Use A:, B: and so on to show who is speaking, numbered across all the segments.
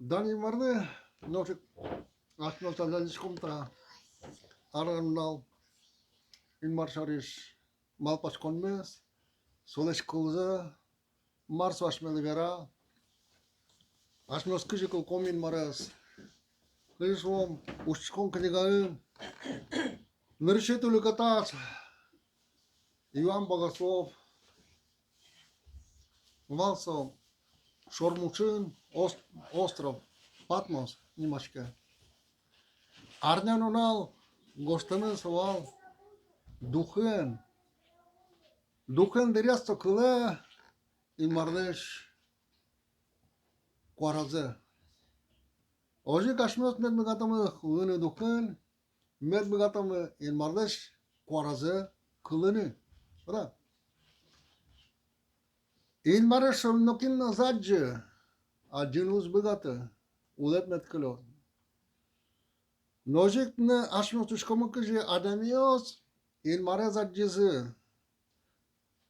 A: Dani vardı. Noşuk açmazsa da diskonta. Aranal in marşariş malpas konmes. Soleş kılza. Mars vaşmeli vera. Açmaz kıcıkıl komin maras. Kıyışvom uşçukon kıcıgağın. Nırışetülü katas. Иван Богослов, Валсов, Шормучин, остров, Патмос, немашка. Арнян унал, гоштаны сувал, Духен. Духен дырясто кылы, имардыш, куаразы. Ожи кашмёс мед мегатамы хылыны Духен, мед мегатамы имардыш, куаразы кылыны. Да. İlmara şolnokin nazadcı, acınuz bıgatı, ulet metkilo. Nojik ne aşmıyortuş komu kıcı adamiyos, ilmara zadcızı,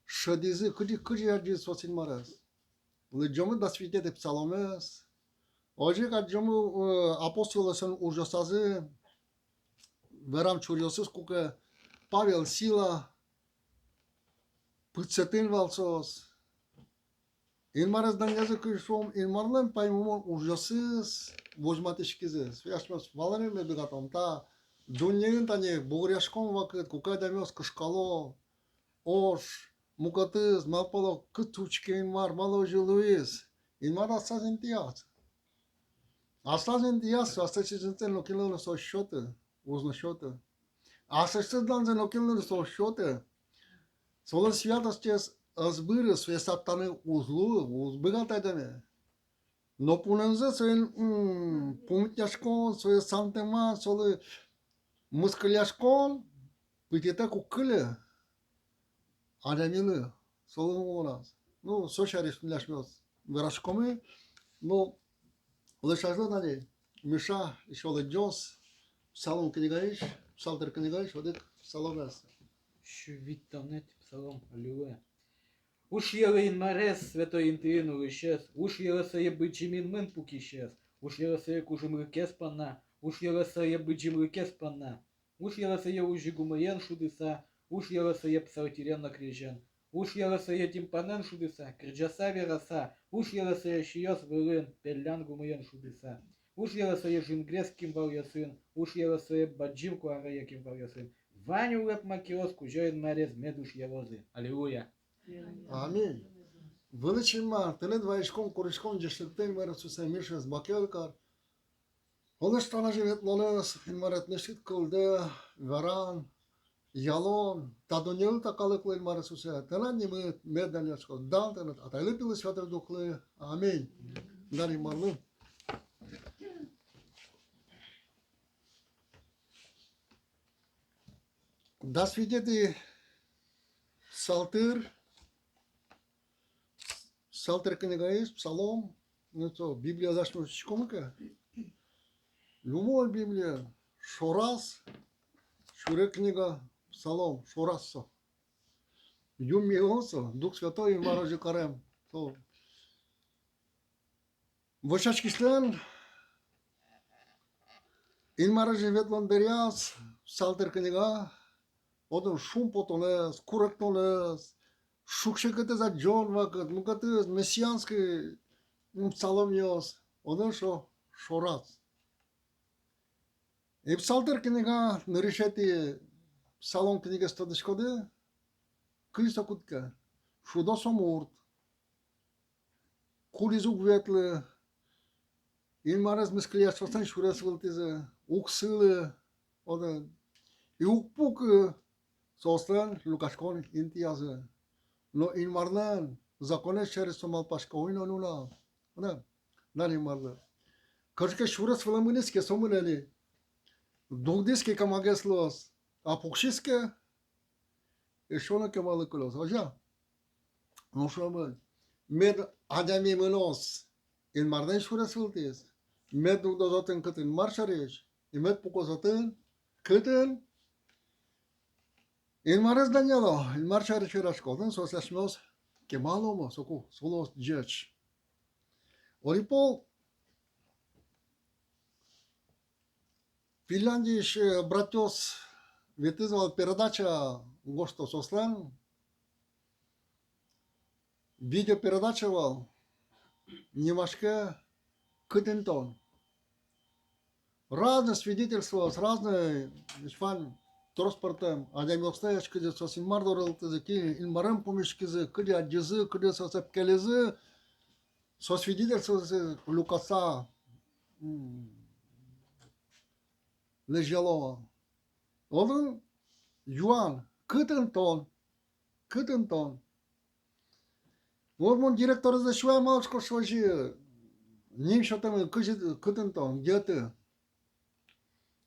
A: şadizı, kıcı acı sos ilmaras. Lıcamı da svite de psalomez, ojik acımı apostolasın ujosazı, veram çuriosuz kuke, Pavel Sila, pıtsătin valsos, Ilmaras dangaza kışom ilmarlan paymon ужасыз возматышкизес. Яшмас валанем бегатом та дуньян тане бугряшком вакыт кукадамёс кышкало ош мукатыз малпало кытучкен var маложи Луис. Ilmara asazentias. Asazentias, asta çizenten lokilonu so şotu, uzno şotu. Asasızdan zen lokilonu so şotu. Solon святости Азбыры свои сатаны узлу, узбыгатайдами. Но пунанзы своим пумтяшкон, свои сантема, свои мускуляшкон, пытета куккылы, адамилы, солын олас. Ну, сошариш ляшмёс вырашкомы, но лышажлы дали, миша, еще лыджос, псалом книгаиш, псалтер книгаиш, одык псалом яс.
B: Şu vittamnet psalom, аллилуйя. Уж елейн марес, святой интуину исчез, уж елесая бычимин мын пук исчез, уж елесая кужим рыкес пана, уж елесая бычим рыкес пана, уж елесая ужи гумаен шудыса, уж елесая псалтирен накрежен, уж елесая тимпанен шудыса, кырджаса вераса, уж елесая шиёс вылын, пеллян гумаен шудыса, уж елесая жингрес кимвал ясын, уж елесая баджим куарая кимвал ясын, Ваню леп макиос кужоин марес медуш елозы. Аллилуйя.
A: Аминь. Величима, телед вайшком, коришком, джешлектен, мерасуса, мишес, бакелкар. Олеш тана живет лолес, инмарет нешит кылды, варан, ялон, тадонел такалыклы инмарасуса. Телан немыт, медальяшко, дантенет, атайлы пилы святый духлы. Аминь. Дани марлы. Да свидети Псалтыр, Псалтыр книга есть, Псалом, ну то, Библия зашла чекомка. Любая Библия, Шорас, Шуре книга, Псалом, Шорасо. Юм милосо, Дух Святой и Маражи Карем. То. Вошачки слен, ин Маражи Ветлан Бериас, Псалтыр книга, Odun şum potonez, kurektonez, şukşekete za John vakit, mukatez, mesianski psalomnios, odun şoraz. E psalter kniga nırışeti psalom kniga stadışkode, kıysa kutka, şuda somurt, kulizuk vetli, ilmarez miskliyaşvasan şurası vıltize, uksılı, odun, i ukpuk, Soslan Lukashkon Intiazı. No inmarlan zakone şeris somal paşka oyna nuna. Ne? Nani marlı. Kaçke şuras flamınis ke somuleli. Dogdis ke kamageslos. Apokşis ke eşona ke malıklos. Hoca. No şomal. Med adami menos. Inmardan şuras fıltis. Med dogdozatın kıtın marşariş. Med pukozatın kıtın Ilmares Danielo, il marciare c'era scoden, so slasmos, che malo mo, so cu, solos judge. Oripo, Финляндии еще братёс вызвал передача Гошто Сослан. Видеопередача был немножко Кытентон. Разные свидетельства с разной фан транспортом. Адам обстоящий, где сосин мардорил, ты инмарам помешкизы, где аджизы, где сосеп келезы, со свидетельства Лукаса лежало. Он Юан, Кытентон. Вот мой директор за швея малышко шважи. Ним что там Кытентон, где ты?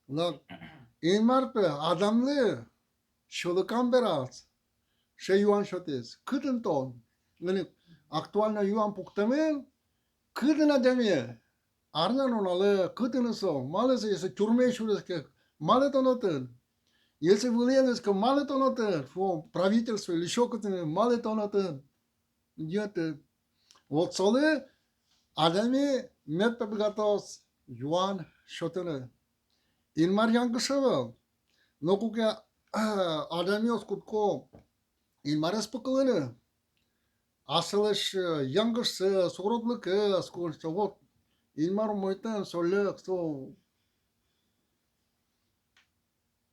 A: На инмарпе адамлы шолыкан бераз. Ше Юан шотез. Кытентон. Актуально Юан пуктамен Кытена деме. Арнан онале Кытенесо. Малese если тюрьме шуреске малетонотен. Если выленеске малетонотен. Правительство или еще кто-то малетонотен. Где-то. Вот солы Ademi metpegatos Yuan şotene. İlmar yangışıvı. Nokuke ademios kutko ilmares pıkılını. Asılış yangışı sorumluluk skurçı вот İlmar moytan soluk so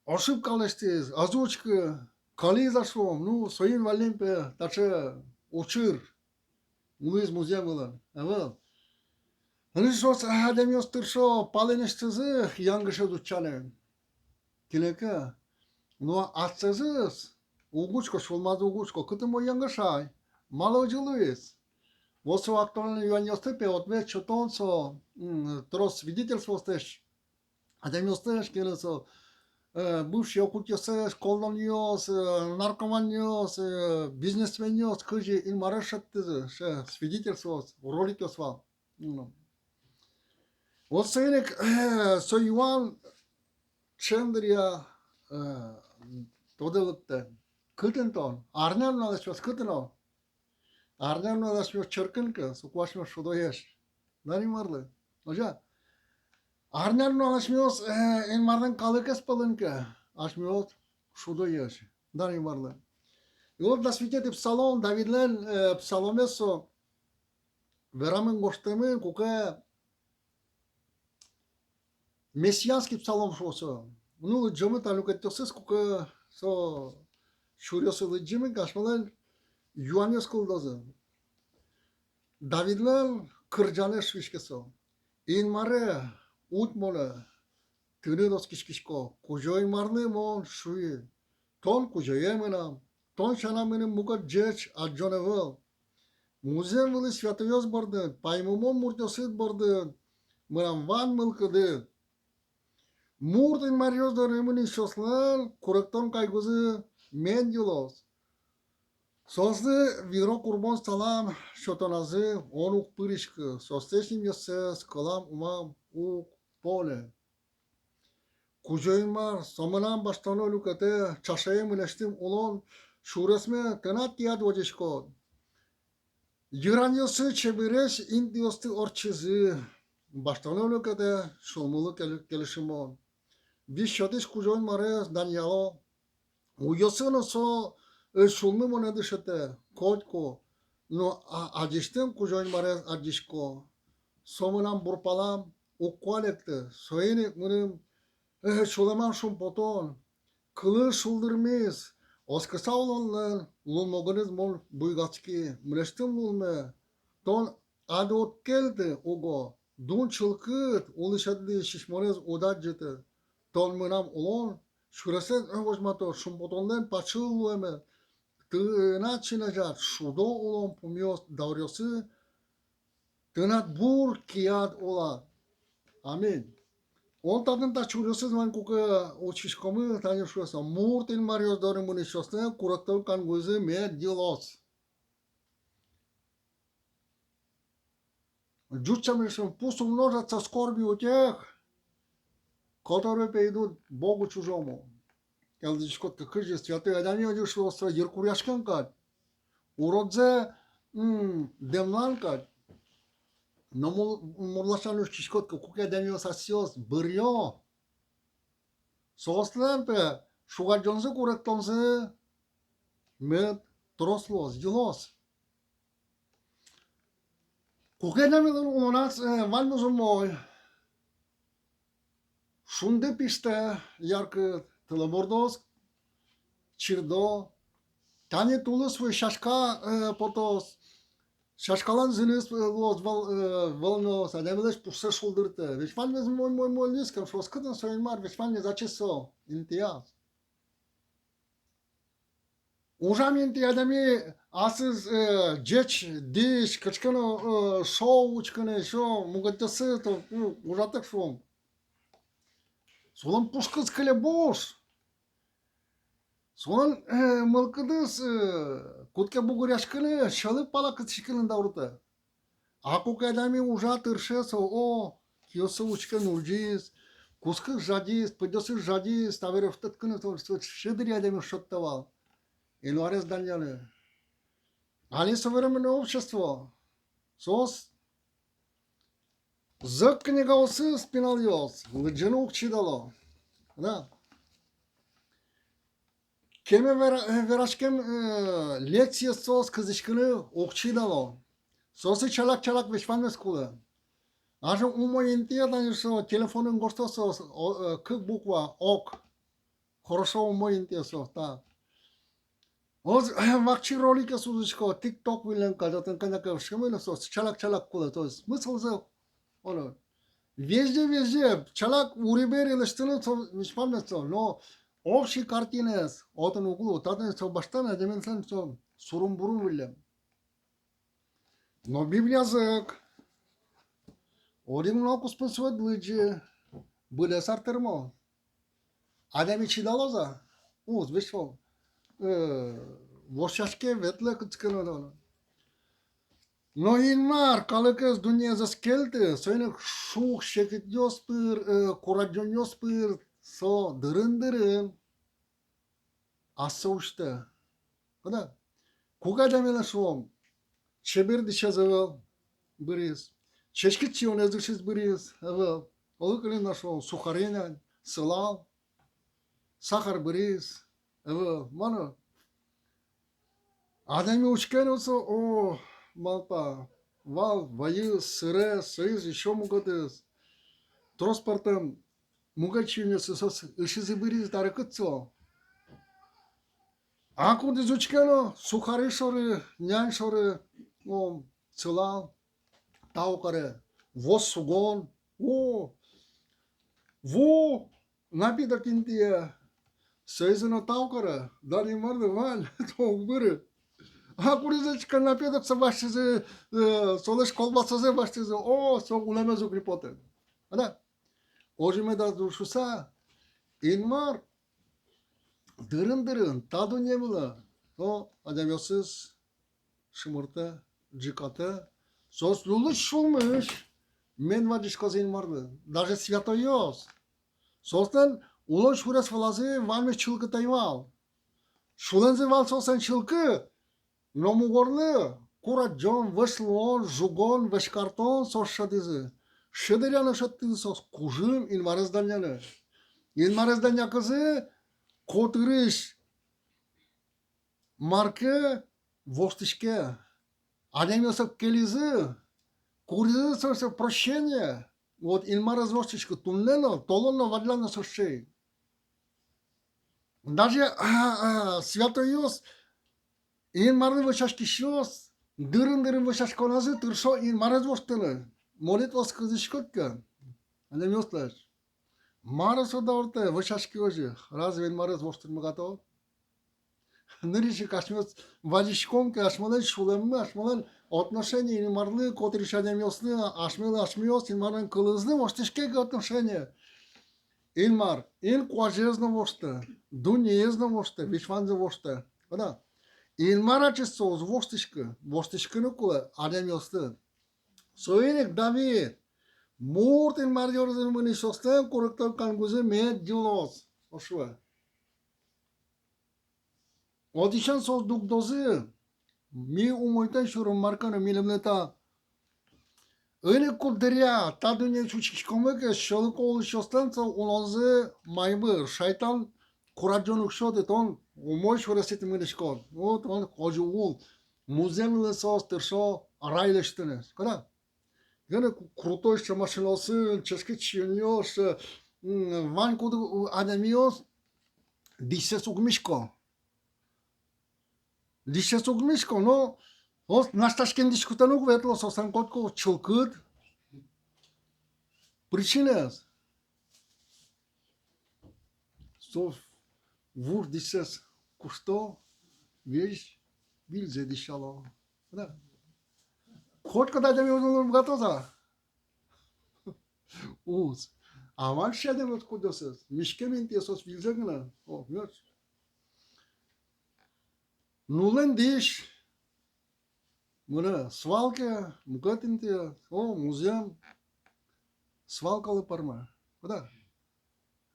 A: ошибкалыстыз озвучка кализашом ну своим валимпе таче учир муиз музей было. Вот. Рышос адемиос тыршо паленештызы янгышы дуччаны. Килека. Но атсызыз угучко шулмазы угучко кытымо янгышай. Мало жилуис. Вот со актуальный юаньостепе ответ чутонцо трос свидетельствостеш. Адемиостеш келесо бывший окутесеш, колониос, наркоманиос, бизнесмениос, кыжи илмарешеттызы свидетельствос, роликосва. Вот сейник со Юан Чендрия тодылыкты. Кытынтон. Арнем надашмас кытыно. Арнем надашмас чыркынка. Суквашмас шудоеш. Дани марлы. Ожа. Арнем надашмас инмардан калыкес пылынка. Ашмас шудоеш. Дани марлы. И вот на свете псалом Давидлен псаломесо верамен гоштемын кука мессианский псалом шосо. Ну, джомы талукаттёсыз кука со шурёсы джимы кашмален юанёс кылдазы. Давидлен кыржаны швишкесо. Ин маре ут моле тырыдос кишкишко. Кужой марны мон шуи. Тон кужоемына. Тон шанамыны мука джеч аджоневел. Музем вылы святоёс барды. Паймумон муртёсыд барды. Мырам ван мылкыды. Муртын мариос дөрümünü şoslan kuraktan kaygızı mendilos. Soslı viro kurban salam şotanazı onuk pırışkı. Sosleşim yasız kalam umam uk pole. Kujoymar somanan baştanı lukate çaşaya müleştim olan şuresme tenat tiyad vajişko. Yıranyosu çebireş indiosti orçızı. Baştanı lukate şolmulu gelişimon. Вишотиш кужой марес Даниало. Уйосыно со шулмы монедышете котко. Но адиштем кужой марес адишко. Сомынам бурпалам уккуалекте. Соеник мыным шуламан шум потон. Кылы шулдырмыз. Оскыса олонлен лулмогыныз мол буйгачки. Млештим лулме. Тон адот келді ого. Дун чылкыт улышадли шишмонез одаджеты. Тон мынам улон шурасен өвожмато шумботонлен пачылуэме тына чинажат шудо улон пумиос даурёсы тынат бур кияд ола. Амин. Он тадын та чурёсыз ман кука учишкомы танюшуэса муртин мариос дорым мунишосне курактал кангузы ме дилос. Джучамишем пусу множатся скорби у тех, которые идут Богу чужому. Ялдичкот как же святой Адам одюшился Еркуряшканка. Уродзе демланка. Но мурлашану чишкот как Адам сосёс бырьё. Soğuslan pe şugaconsu kurektonsu met troslos dilos. Kukenemilen unonas valmuzun moy. Şunde piste yarkı tılabordos çirdo. Tane tulus ve şaşka potos. Şaşkalan zilüs los volnos. Ademles pusse şuldırtı. Veşvalmez moy liskam. Şos kıdın soyunmar. Veşvalmez açıso. İntiyaz. Ужамен ти адами асыз жеч диш кычкыны шоу учкыны шо мугатасы то ужатык шом. Солон пушкыз кыле бош. Солон мылкыдыс кутке бугуряшкыны шылып пала кытышкынын даурыты. Акук адами ужат ыршес о киосы учкын уржиз. Кускы жадиз, пыдосы жадиз, таверев тыткыны то шыдыри адами шоттавал. Илуарес Даньяны. Они современное общество. Сос зык книга осы спинал йос. Лыджыны укчидало. Да. Кеме верашкем лекция сос кызышкыны укчидало. Сосы чалак вешванмес кулы. Аже умо интиядан шо телефонын гостосо к буква ок. Хорошо умо интиясо. Так. Оз вакчи ролика сузышко TikTok билен кажатын канака шымыны сос чалак кулы. То есть смысл за оно. Везде чалак урибери лыштыны вишпамнесо. Но общий картинес отын углу тадын со баштан деменсен со сурум-бурум билем. Но Библия зык. Орим нокус пысвет лыджи. Былес артырмо. Адами чидалоза. Уз вишо. Вошашке ветле кыцкыны. Но инмар калыкыз дүнияза скелти, сөйнек шух шекет йоспыр, кураджон йоспыр, со дырын, асы ушты. Куда? Куга дамена шуом, чебер дича завел, бырыз. Чешкит чион языкшиз бырыз, авел. Олыкылин нашел, сухарина, сылал, сахар бырыз, авел. Мана, адами учкен olsa, о, малпа, вал, вайыз, сыре, союз, еще мугадыз. Транспортом мугачинесі сос, ышызы бырыз дарыкытсо. Акуды зучкено, сухари шоры, нянь шоры, о, цылал, таукары, воз сугон, о, во, напиток интия, союзына таукары, дали марды валь, тоқ быры. Акуризочка напиток собашчызы, солыш колбасызы башчызы, о, соқ улемез укрепоты. Ада, ожиме да душуса, инмар, дырын, таду не было. То адамёсыз, шымырты, джикаты, сос лулыш шулмыш, мен вадишкоз инмарды, даже святой йос. Состан улон шурес валазы, вальмеш чылкы тайвал. Шулензы вал сосан чылкы, Номугорлы, кураджон, вышлон, жугон, вышкартон, сос шадызы. Шыдыряны шаттызы сос, кужым, инмарызданяны. Инмарызданя кызы, котырыш, марке, воштышке. Адемёсып келизы, куризы сос прощение. Вот инмарыз воштышка тунлено, толонно вадляно сосшей. Даже святой Йос, инмарды вышашки шос, дырын вышашконазы тыршо инмарыз воштыны. Молитвас кызышкотка. Адемёслаш. Марасо да орте вышашки ожи. Разве инмарыз воштырмы гато? Ныриши кашмёс вадишком ке ашмален шулеммы, ашмален отношения инмарлы, котриш адемёсны, ашмёс, инмарлен кылызны воштышке отношения. Инмар, ин куажезно вошты, дуньезно вошты, вишванзы вошты. Да. Инмара чесоз воштышкыны кулы адемёсты. Соинек Давид, мурт инмар йорзын мыны шостен корыктан кангузы мед дилос. Ошуа. Одишан соз дугдозы, ми умойтан шурум марканы милемлета Öyle kudurya, ta dünya suçuk komek, şalık oluşostan sa ulazı maybır, şeytan kuraconuk şodu ton, umoy şurası mınışkon. O ton kocu ul, muzemle sos tırşo araylaştınız. Kada? Yani krutoy şamaşınosu, çeşke çiğniyoruz, van kudu adamıyoruz, dişe sokmuşko. Dişe sokmuşko, no? O nastaşken diskutanuk vetlo sosan kotko çılkıt. Причина, что вур дисес кусто вещь бильзе дишало. Да. Хоть когда я уже готова. Уз. А ваш шедем откуда сес? Мишкемин тесос вильзегна. О, мёрз. Нулен диш. Мына свалка, мукатинте, о, музеем. Свалкалы парма. Да.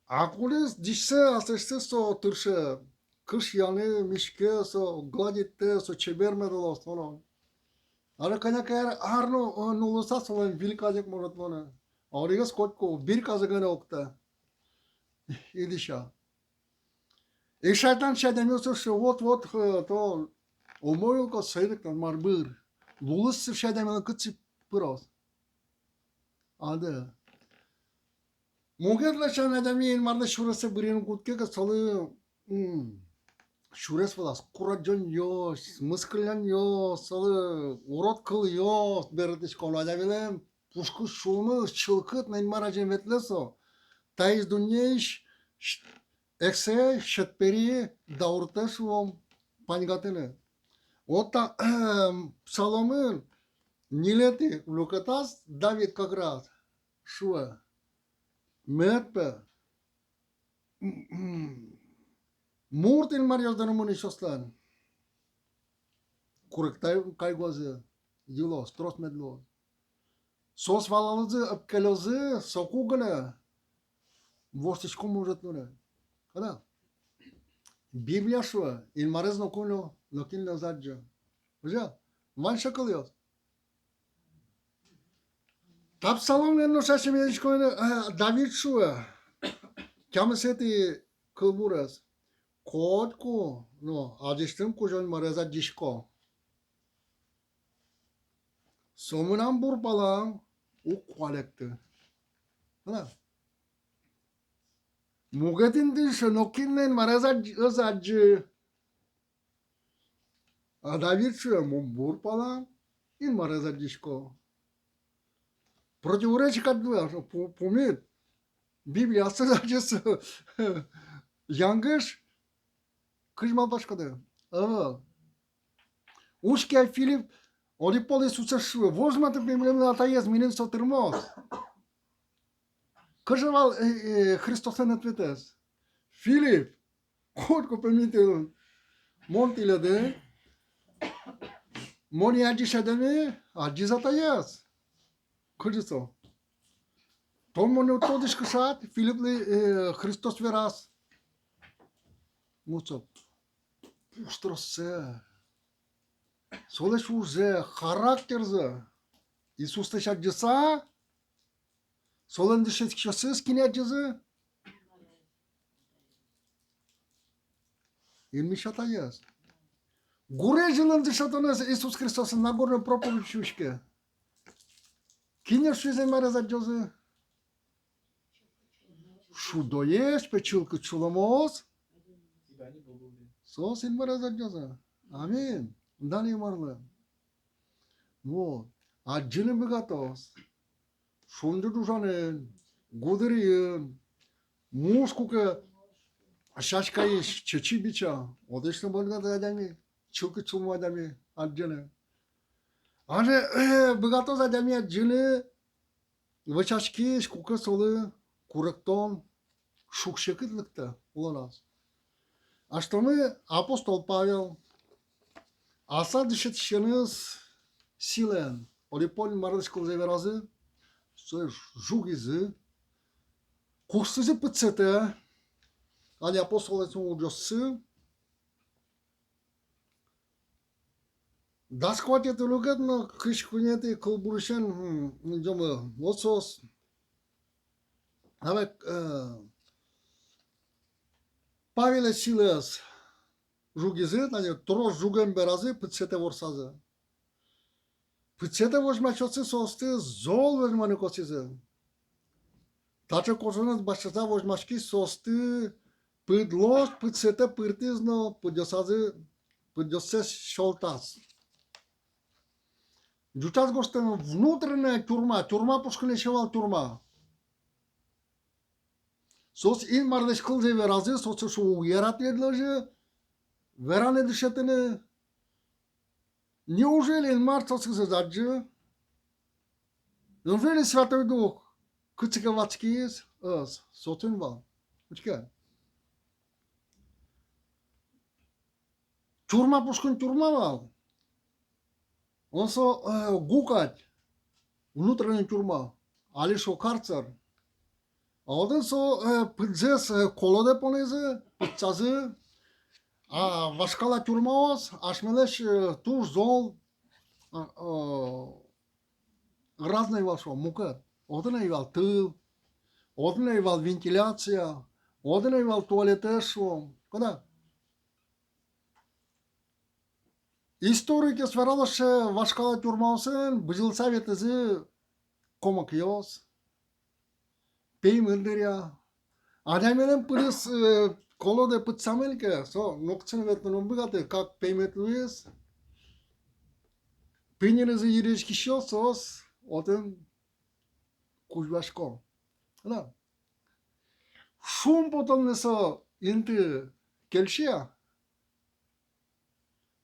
A: Акулес дишсе асешсе со тырше кыш яны мишке со гладитте со чебермедало соно. Ара канакер арно нулуса солен вилказек монотлона. Оригас котко bir kazıgana okta. İdişa. Eşaytan şedemiyorsa şu вот то омойлко sayılıktan marbır. Lulus şedemiyorsa kıçı pıros. Adı. Mugerleşen adamın marda şurası birinin kutke salı şurası falan kuracan yok, mıskılan yok, salı urot kıl yok, berdiş konu adamın puşku şunu çılkıt neyin maracın vetleso. Tayız dünyayış ekse şetperi davurtaş vom pangatını. Otta Salomon nileti lukatas David как раз şua. Merpe. Murtin Marios Munișoslan. Curăctai caigoză. Dilos, tros medlo. Sos valalızı apkelozı sokugana. Vostiş komujatnune. Kada? Biblia şu. Il marez no kuno, no kin no zadja. Uja? Van şakalıyor. Tap salon no şaşım yeşkoyne David şu. Kamseti kılburas. Kotku, no, acıştım kujon mareza dişko. Somunan burpalan u kualekti. Hala. Mugetin dişe nokinnen mareza özacı. Adavir şu mum burpalan in mareza dişko. Противоречие как два, помнит. Библия acısı. Yangış. Kıжма başkadı. Aa. Ушке Филипп, Олиполи сусешуе, возьмате премлемна атаез минен сотырмоз. Кыжывал Христосен ответес. Филипп, хотко пемител, монтиледе, мони аджишадеме, аджиз атаез. Кыжысо. Томоне утодиш кышат, Филиппли Христос верас. Муцоп. Пустросе. Солеш уже характерзы. Иисус теж acısa, solen dışet kişisiz kine acızı. İlmiş atayız. Gurejilin dışatınız İisus Christos'un nagorno propovuşuşke. Kine şüze merez acızı. Şu doyeş peçılkı çulamoz. Sos in merez acızı. Amin. Дали марлы. Вот. А джины богатос. Шунды дужанын, гудырыйын, мускука, шашкайы чечи бича. Одешны болгады адами, чылкы чулму адами, аджыны. Аны богатос адами аджыны, вычашки, шкука солы, курыктон, шукшекытлыкта уланас. А что мы, апостол Павел, Asa dışıtışınız silen. Olipol marışkıl zeverazı. Söz jugizı. Kursuzı pıtsete. Ali apostol etsin ucası. Da scoate te lugat na kışkunete kılburuşan jomı osos. Ave Pavele Silas жугизы, они трош жугем беразы, пыцете ворсазы. Пыцете вожмачосы состы зол вожманы косизы. Тача кожанат башчата вожмачки состы пыдлос пыцете пыртизно пыдёсазы пыдёсе шолтас. Джутас гостен внутренняя тюрьма, тюрьма пушкалешевал тюрьма. Сос ин мардеш кылжы веразы, сос шу уерат ведложы, веране дышетыны. Неужели în marța să se zage? Неужели Святой Дух câțiva soținva? Uite, ciurma pușcând ciurma, însă gucat, внутренняя тюрьма, али шо карцер. А один со пыдзес колоде понезе, пыдцазы, а вашкала тюрьмаос, аш мелеш туш зол, разные вашо мука. Один ивал тыл, один ивал вентиляция, один ивал туалетешо. Когда? Историки свералаш вашкала тюрьмаосен, бзил советезы комакиос, пеймендеря. Адамелен пырыс колоде пыцамельке, со нокцен ветнон богаты, как пеймет луис. Пейнерезы еречки шосос, один кужбашко. Да. Шум потом несо инты кельшия.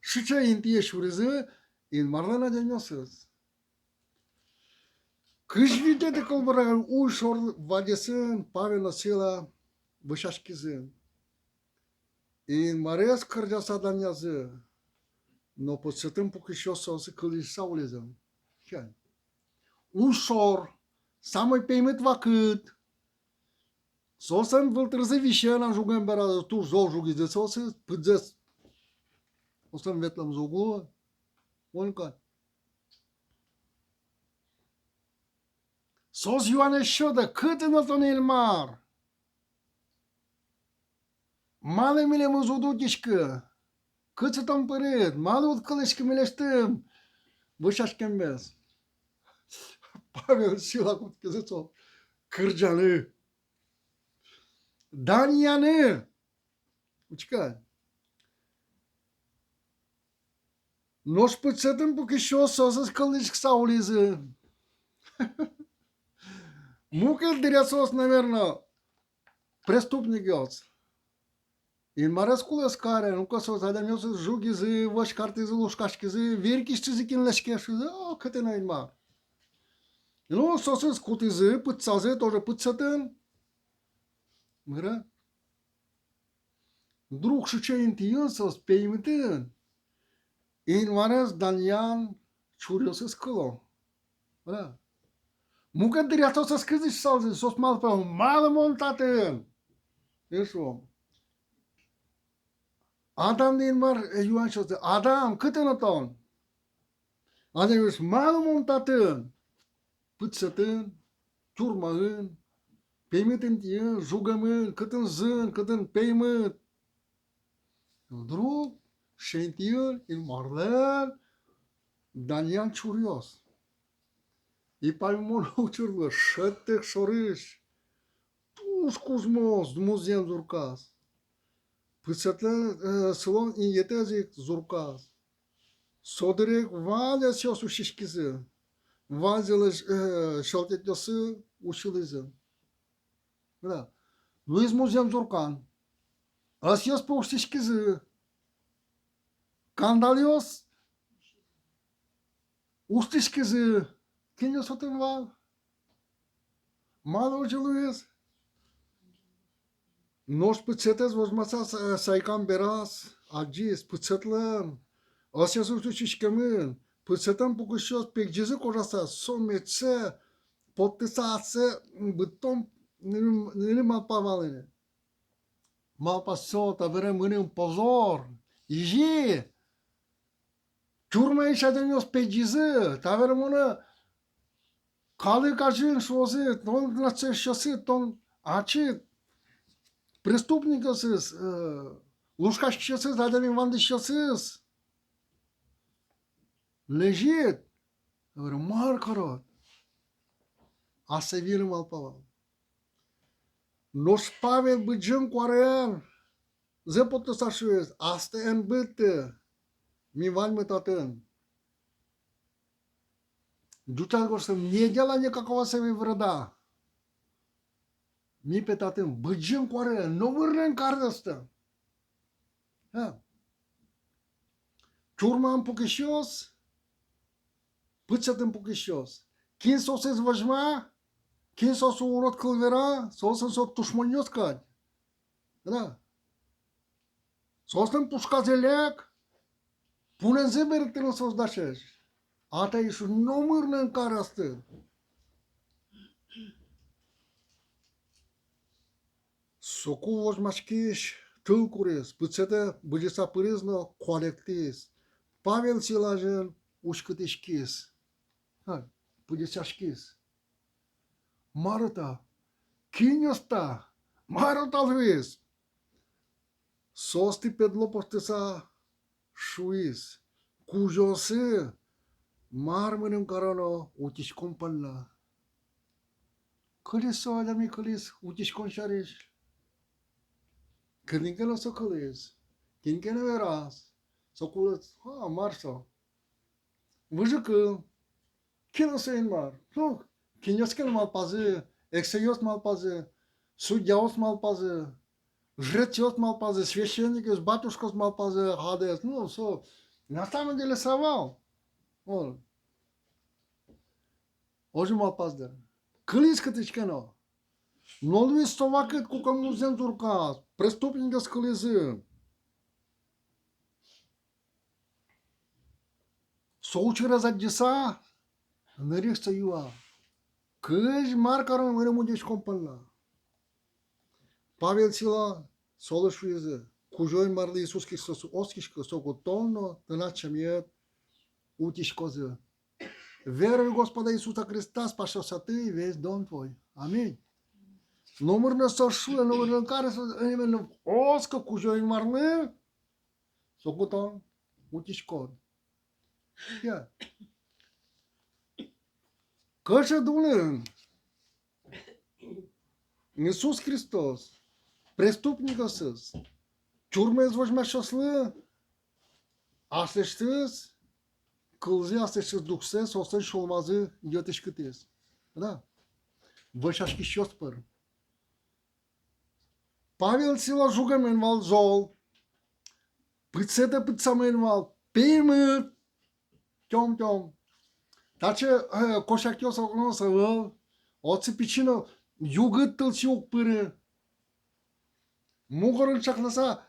A: Шича инты ешурезы, ин марлана деньосыз. Кыжвите де колбараган уй шор вадесын, павена села вышашкизын. Ин марес кырджаса данязы, но по сетым поки шососы кылиша улезын. Уй шор, самый пеймет вакыт. Сосан вылтырзы вишена жуген бера тур зол жугизе сосы пыдзес. Осан ветлам зугу. Онка. Сос юане шода кыты натон илмар. Малы миле музуду кишкы. Кыты там пырыт. Малы уткалышкы милештым. Вышашкен без. Павел сила куткызы со. Кырджаны. Данияны. Учка. Нож пыцетым поки що сосыз кылышк саулизы. Мукел дирясос, наверное, преступник ёс. Ин марес кулес каре, ну косос адамёсы жугизы, вашкартызы, лушкашкизы, веркишчизы кинлешкешизы, о, кытына инма. Ну, сосыз кутызы, пыцазы, тоже пыцатын. Мыра. Друг шучейн тиёсос, пеймитын. Ин марес даньян чурёсыз кыло. Мыра. Mucă diriața să scrizi și să sos mal pe un mal montate. Eso. Adam din mar Ioan și Adam câte năton. Adam ești mal montate. Pățătân, turmăân, peimit în tien, jugămân, cât în zân, cât în peimit. Drug, șentir, în marler, Daniel Ciurios. И поймон учурла шеттек шориш. Туш кузмос, дмузен зуркас. Пыцатла слон и етезик зуркас. Содерек валя сёс ушишкизы. Вазилыш шалтетёсы ушилызы. Да. Луиз музен зуркан. Асьёс по ушишкизы. Кандалиос устишкизы. Quem eu sou tão mal? Mal hoje, Luiz. Nós putetes vos massas saicam beras, agis, putetlan. Asya su şişkemin. Putetan pukuşos pekcizi korasa, sometse, pottisatse, bıttom, nini malpavalini. Malpasota, vere mâine un pozor. Iji! Тюрьма еще донес педжизы, тавермона калы кажин шосы, тон нацешосы, тон ачи преступникосыз, лушкашкисыз, адамин вандышосыз. Лежит, говорю, маркарот, а севилим алпавал. Нос Павел быджим кварен, зепотто сашуез, астен бытты, ми вальмы татын. Дючат горсым, не делай никакого себе вреда. Ми петатын, быджим кварен, но вырнен кардасты. Чурман пукишос, пыцатын пукишос. Кин сосыз важма, кин сосу урод кылвера, сосын сот тушмоньёс кать. Да. Сосын пушказелек, пунензе береттен создашеш. Ата ишу номырнен карасты. Соку важмашкиш, тыл курес, пыцete быжеса пырызно коллектис. Павел силажен ушкытышкис. Пыдесяшкис. Марута, киньоста, Марута лвис. Сости педло постеса шуис. Кужосы, мармыным карано утишкон палла. Кылис соадами кылис утишкон шариш. Кырнинкен осо кылис. Кинкен верас. Сокулет, марсо. Выжикыл. Киносейн мар. Ну, киньоскен малпазы, эксейос малпазы, судьяос малпазы, жрецёс малпазы, священникос, батюшкос малпазы, гадес. Ну, со. На самом деле совал. Он. Ожи малпаздер. Кылис кытычкено. Нолви стовакет кукамузен туркас. Преступникос кылизы. Соучера заддиса. Нырих союа. Кыж маркаран вырымудеш компанла. Павел сила солышвизы. Кужой марли Иисус Христос оскишко соку тонно тыначамет утишкозы. Веруй в Господа Иисуса Христа, спасешься ты и весь дом твой. Аминь. Номерно сошли, номерно кареса, именно оско кужой марли соку тон утишкоз. Я. Кășă Dumnezeu, Iisus Hristos, prestupnicăsыз, чурмез возьмешослы, асештыз, кылзы асештыз духсыз, осын шолмазы йотышкытыз. Да? Вышашки шёспыр. Павел сила жугамен вал зол, пыцета пыцамен вал, пеймы, тём-тём. Даче кошактёс окноса вал, оцы пичино югыттыл сиок пыры. Мугорын чакласа,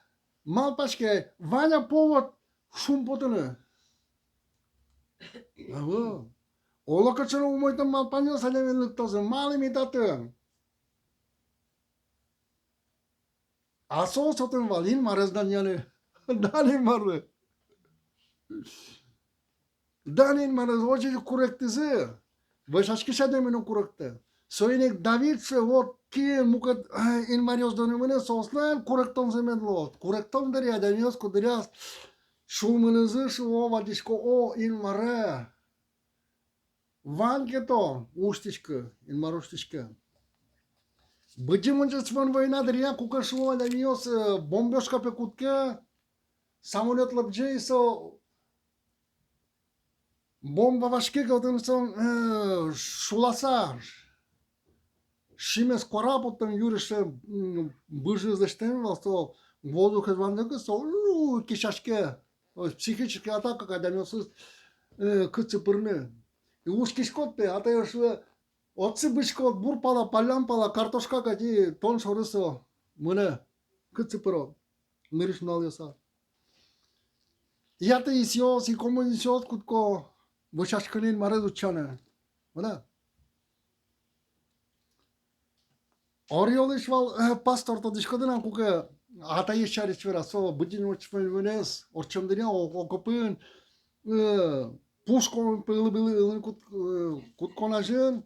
A: малпашке, Ваня повод шум потыны. Олокачыны умойтын малпаньо салевенлыктозы, мал имитатын. Асо сотын вал, ин марыз даньяны. Данин мары. Данин марыз, очень корректизы. Вышашки шадемину корректы. Соинек Давидше, вот ки мукат ин мариос донымыны сослан корректом земедлот. Корректом дыря, даниос кудыряс. Шумынызы шуо вадишко о ин маре. Ванкето уштишка, ин маруштишка. Быджимынчы свон война дыря кука шуо даниос бомбёшка пе кутке. Самолет лапджейсо бомба вашке калтынсон шуласар. Шимес коработтан юрише быжы заштемил, что воздух из вандыка, что кишашке, психическая атака, когда несут кыцыпырны. И уж кишкотте, а то что отцы бычкот, бурпала, палямпала, картошка, кати, тон шорысо, мыне, кыцыпыро, мыриш налеса. Я-то и сиос, и коммунисиос, кутко, вышашкалин маредучане, мыне. Орiolis val pastor to discodena cu că ata e și are ceva so băgin o ceva venes oricum de o copân Pușcon pâlă cut conajân,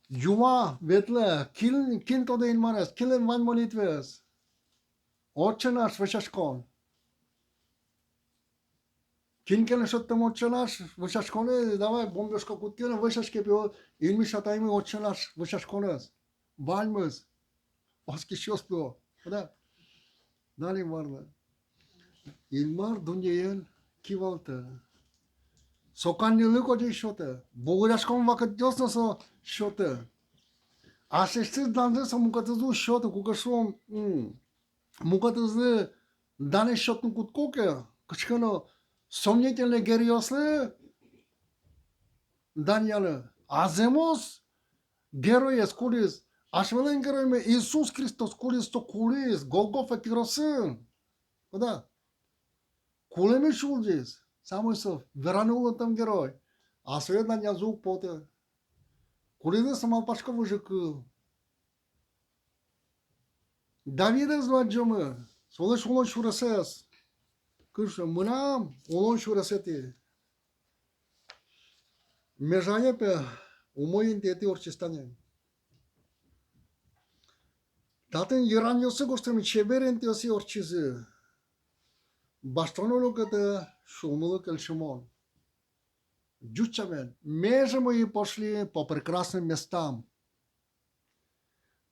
A: Juma vetle kin to de inmares, killen van molitves. Otçenaş vășașcon. Kin kele șottem otçenaş vășașcone, davai bombeșco cut kele vășașke pe o ilmi șataimi otçenaş vășașconez. Balmız. Oski șos pe o. Da. Dali varlı. İlmar dunyeyen kivaltı. Sokanlılık oca şote. Boğuraşkon vakit yosnoso şote. Așezți danze să mucătăzu șotă cu cășom. Mucătăză dane șotă cu cocă. Cășcănă somnetele geriosle. Danielă. Azemos geroies curis. Așvelen geroime Iisus Hristos curis to curis. Golgofa tirosân. Da. Culeme șulgis. Самойсов, веранул там герой. А свет на дня звук поте. Куридă să пашка выжикыл. Давиде зваджомы. Солыш улон шурасес. Кыша, мынам улон шурасети. Межане пе умоин тети орчистане. Татен ираньосы гостами чеберен теоси орчизы. Баштонолу ката шумулу кельшимон. Дючамен. Межи мои пошли по прекрасным местам.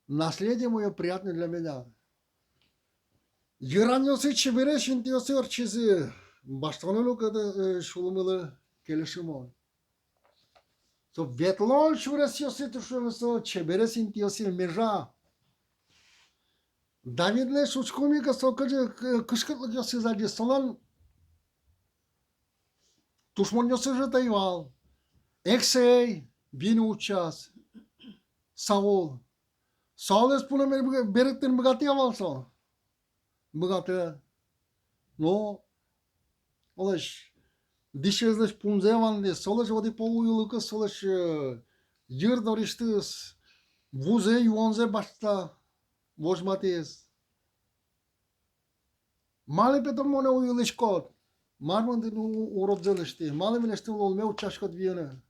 A: Наследие мое приятно для меня. Ираньосы чеберешин теоси орчизы. Баштонолу ката шумулу кельшимон. So vetlol şurası tuşuyorsa çeberesin teosi meja. Davidle suçkumika sokacı kışkırtlık yosu zaci salan tuşmon yosu jatayval. Eksey bini uças. Saul. Saul espune berekten bugati yavalsa. Bugati. No. Olaş. Dişezleş punzevan de solaj vadi poluyuluka solaj yır doriştis. Vuze yuanze başta. Vojmatis. Male pe tom mone uyulishkot. Marmon din urodzelești. Male minești ul meu ceașcot viene.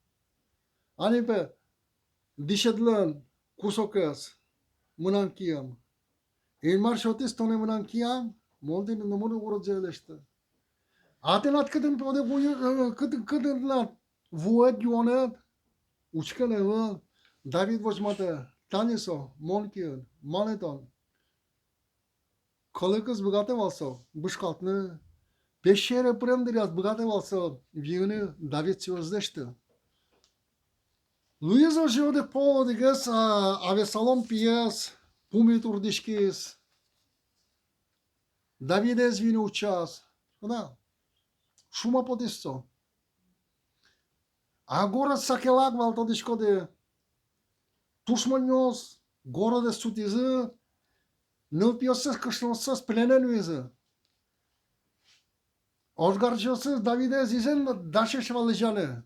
A: Ani pe dişedlen kusokes mânanchiam. In mar șotis tone mânanchiam. Mol din numărul urodzelești. Atenat cât pe de cât la vuet ionet. Uçkele vă. David vojmate. Taniso, Monkian, Maleton. Kalıkız bugate valsa, bışkatını, peşere prendiriaz bugate valsa, viyini David sözleşti. Luiza jode polo diges, ave salon pies, pumitur dişkis. Davides vini uças. Da. Şuma potisso. Agora sakelak valto dişkode. Tuşmanyos, goroda sutizı, nılpiyosuz kışnosuz plenenuizı. Ozgarçosuz Davidez izen daşeş valıcanı.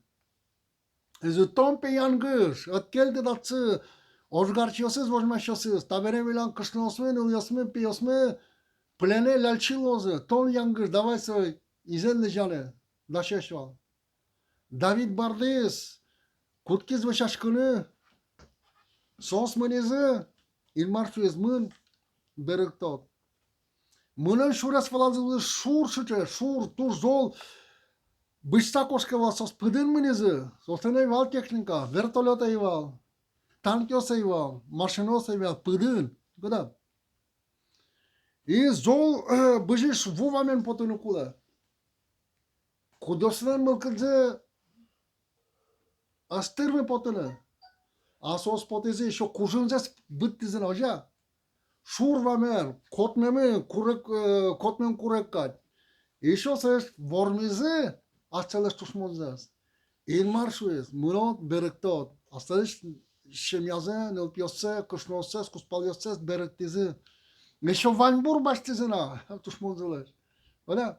A: Zı tom pe yangış, atkelte datsı, ozgarçosuz vojmaşosuz, tabere milan kışnosmen, ulyosmen, piyosmen, plene lalçilozı, ton yangış, davaysa izen lejanı, daşeş val. David Bardes, kutkiz ve şaşkını, sos mâneză, ilmar suezmân, berăc tot. Mână șuras falază șur șuce, șur, tur zol, bășta coșcăva, sos pădân mâneză, sos tănă ival tehnica, vertoleta ival, tanchiosa ival, mașinosa ival, pădân, găda. I zol, băjiș vuva men potănuculă. Cu dosănă mălcădză, astârme potănă. Asos potezi și o cujunzes bıttizin hoca. Şurva mer, kotmem kurekkat. İşo ses vormize, asçalış tuşmozes. İlmar şuyes, mınot beriktot. Astalış şemyaze, nılpiyose, kışnoses, kuspalyoses beriktizi. Meşo vanbur baştizina, tuşmozulış. Öyle.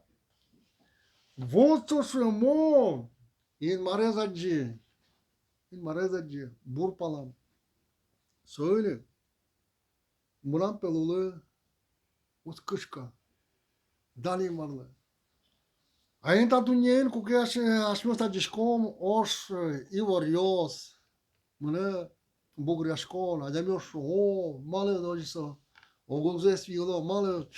A: Volto şu mo, İlmarezacı. Marezacı, burpalam. Söyle. Mulan pelulu, uskışka. Dalim varlı. Ainda dunien cu că aș mi sta giscom oș ivorios. Mână buguria școala, de mi o mală doji să o gozesc filo mală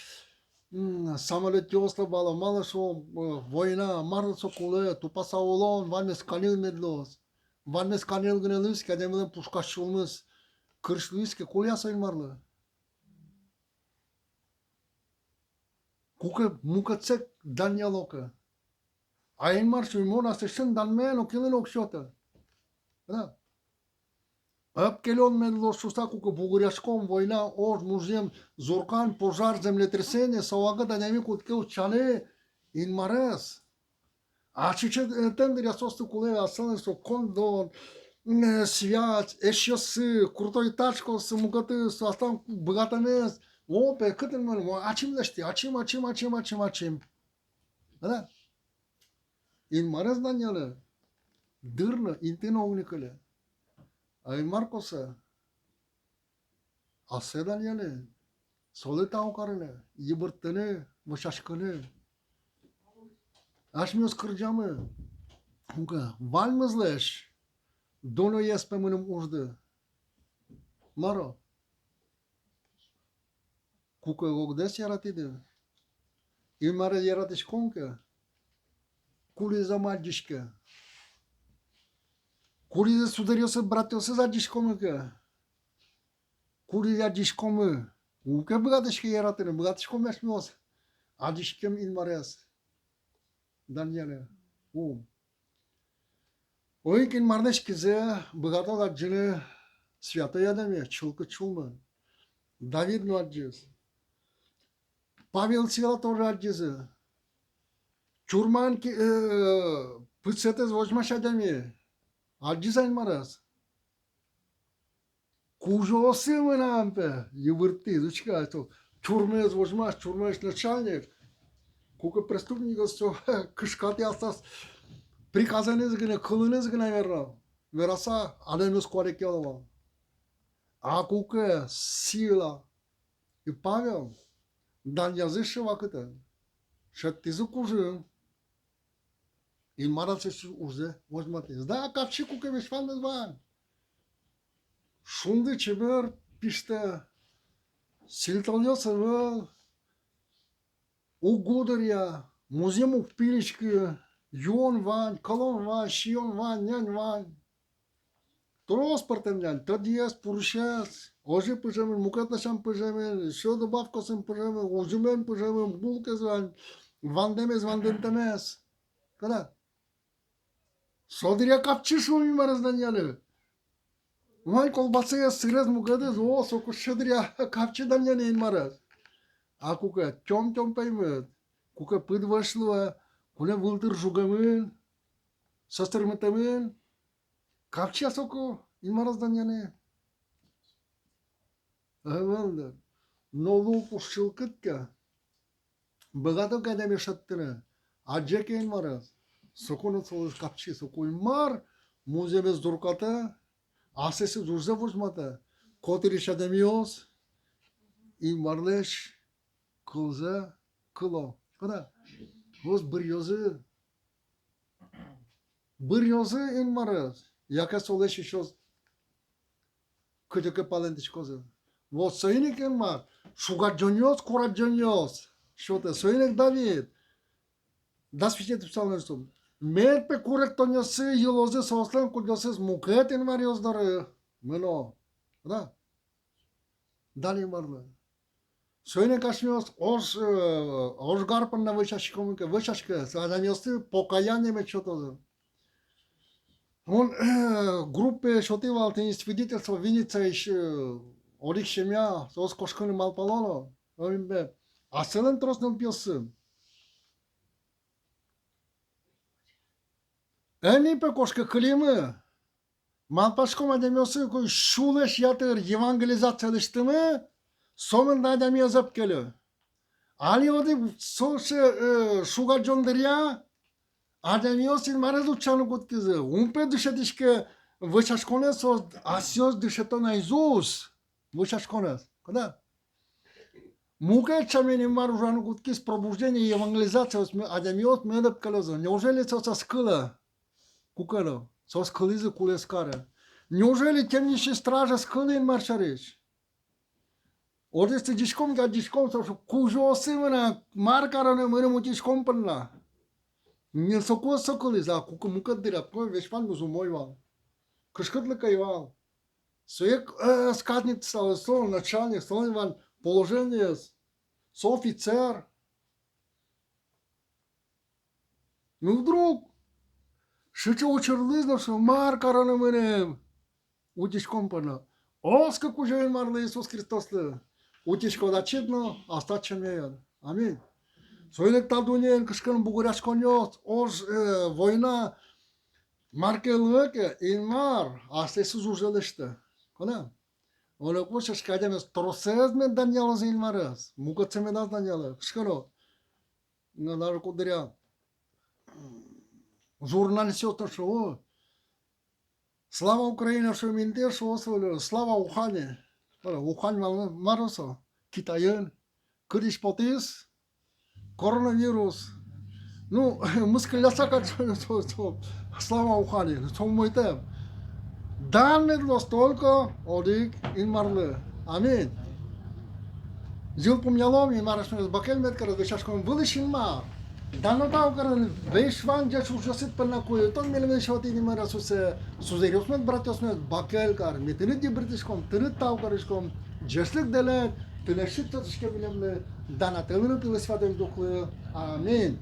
A: самолетёста бала мало шо война марлы сокулы тупаса олон ванмес канел медлос ванмес канел гнелыс кадемлен пушкашылмыз кыршлыйске коля сайын марлы кука мукацек даньялока айын марш мона сешен данмен окилен окшота да Ап келон медлос шуста кука бугуряшком война ор мужем зоркан пожар землетрясение салага да неми куткел чане ин марес а чиче тендер я состу куле асаны со кондон свят эшёсы крутой тачко с мукаты с астан богатанес опе кытын мен ачим лешти ачим да ин марес даньялы дырны интен огникале Ay Marcos'a Asya'dan yani Solitao karını yıbırttığını bu şaşkını Aşmıyoruz kıracağımı Hunka Valmızleş Dono yes pe mână uzdı Maro Cucă ogdes yaratıydı İmare yaratış konka Kuli zamacışka Кури сударился братился за дишкомы. Кури за дишкомы. Ука братышка яратыны, братышком яшмёс. А дишкем инмарес. Даньяне. Ой, кин марнешкизе, богато да джины святой адаме, чулка чулман. Давид ну аджиз. Павел Сила тоже аджизы. Чурман пыцетез возьмаш адаме. Acizayın maraz. Кужосы мы нам пе, ювырты, дочка, то чурмез возьмаш, чурмез начальник. Кука преступников все кышкаты остас. Приказаныз гына, кылыныз гына вераса, адемыз корек ялова. А кука сила. И Павел, дан язышы вакыты. Шаттизы кужы. И марался уже, возьмите. Да, капчи кука вешван назван. Шунды чебер пиште. Сильталёса в угодыря. Музему в пилечке. Юн ван, колон ван, шион ван, нянь ван. Транспортом нянь. Тадиес, пуршес. Ожи пыжемен, мукаташам пыжемен. Шо добавкосым пыжемен. Ожумен пыжемен. Булкез ван. Вандемез, вандентемез. Когда? Содыря капчы шуми мараздан яны. Вай колбасыя сырез мукадыз, о, соку шыдыря капчыдан яны ин мараз. А кука тём паймыт. Кука пыд вашлыва, куна вылтыр жугамын, састырмытамын. Капча соку ин мараздан яны. Авалда. Нову пушчылкытка. Богато кадами шаттыны. Аджеке ин мараз. Сокону солуш капчи, соку ин мар. Муземез дурката. Asesi durza vurmata. Kotiri şademiyoruz. İmarleş. Kılza. Kılo. Kada. Roz bir yozu inmarız. Yaka soleş işoz. Kötüke palentiş kozu. Вот soyunik inmar. Şugat dönüyoruz, kurat dönüyoruz. Şote soyunik David. Das fişet psalmestum. Mer pe corect tonioсы елозы сослан кудосыз мукет инвариоздары. Мено. Да. Дали марлы. Söyle kaçmıyoruz. Oż garpan na вышашка. Задамёсты покаяние мечотозы. Он группе шотивал тени свидетельство винится еще орих шемя. Сос кошканы малпалоно. Оймбе. Асылын троснул пилсы. Eni pe koşka kılımı. Malpaşkom adamyosu koy şuleş yatır evangelizat çalıştı mı? Sonunda adam yazıp geliyor. Ali odi soşe şuga jondriya. Adamyosin maraz uçanı kut kızı. Umpe düşetişke vışaşkone sos asyoz düşeton ayzus. Vışaşkone. Kada? Мукачами не маружану кутки с пробуждения евангелизации адемиот медап колоза. Неужели это скыла? Кукало. Со скылизы кулескара. Неужели темнейшие стражи скылин маршариш? Ордесте дишком гадишком, что кужо сымана маркараны мыры мутишком панла. Не соко соколиза, кука мукаддира, кой вешпан музумойвал. Кышкытлыкайвал. Суек скатник стал начальник, стал положение, офицер. Ну вдруг, шичо учерлызно, что маркараны мыры мутишком панла. Оска кужо марла Иисус Христос. Утечка дачидно, остачемеян. Аминь. Сойлек талдунен кышкын бугурашконьос, ош война маркелыке инмар, астесуз ужелеште. Кона? Оле кушаш кадемес тросезмен даньялыз инмарыз. Мукацемедаз даньялы. Кышкыно. Налар кудыря. Журналистётно шо. Слава Украине, шо минте, шо слава Ухане. Ухань маросо. Китайын. Кыриш потис. Коронавирус. Ну, мыскылясака, слава Ухане. Соммойте. Данный столько одик инмарлы. Аминь. Жил помнялом, и марашмес бакельмет, когда дышашком вылышин ма. Данотау, когда вешван, где шушасит панакуй, тон мелеме шоти не марасусе, сузерюсмет братьосмет бакель кар, метинит дибритишком, тинит тау каришком, джеслик делет, тинешит татышке билемле, дана телину пилесвадем духлы. Аминь.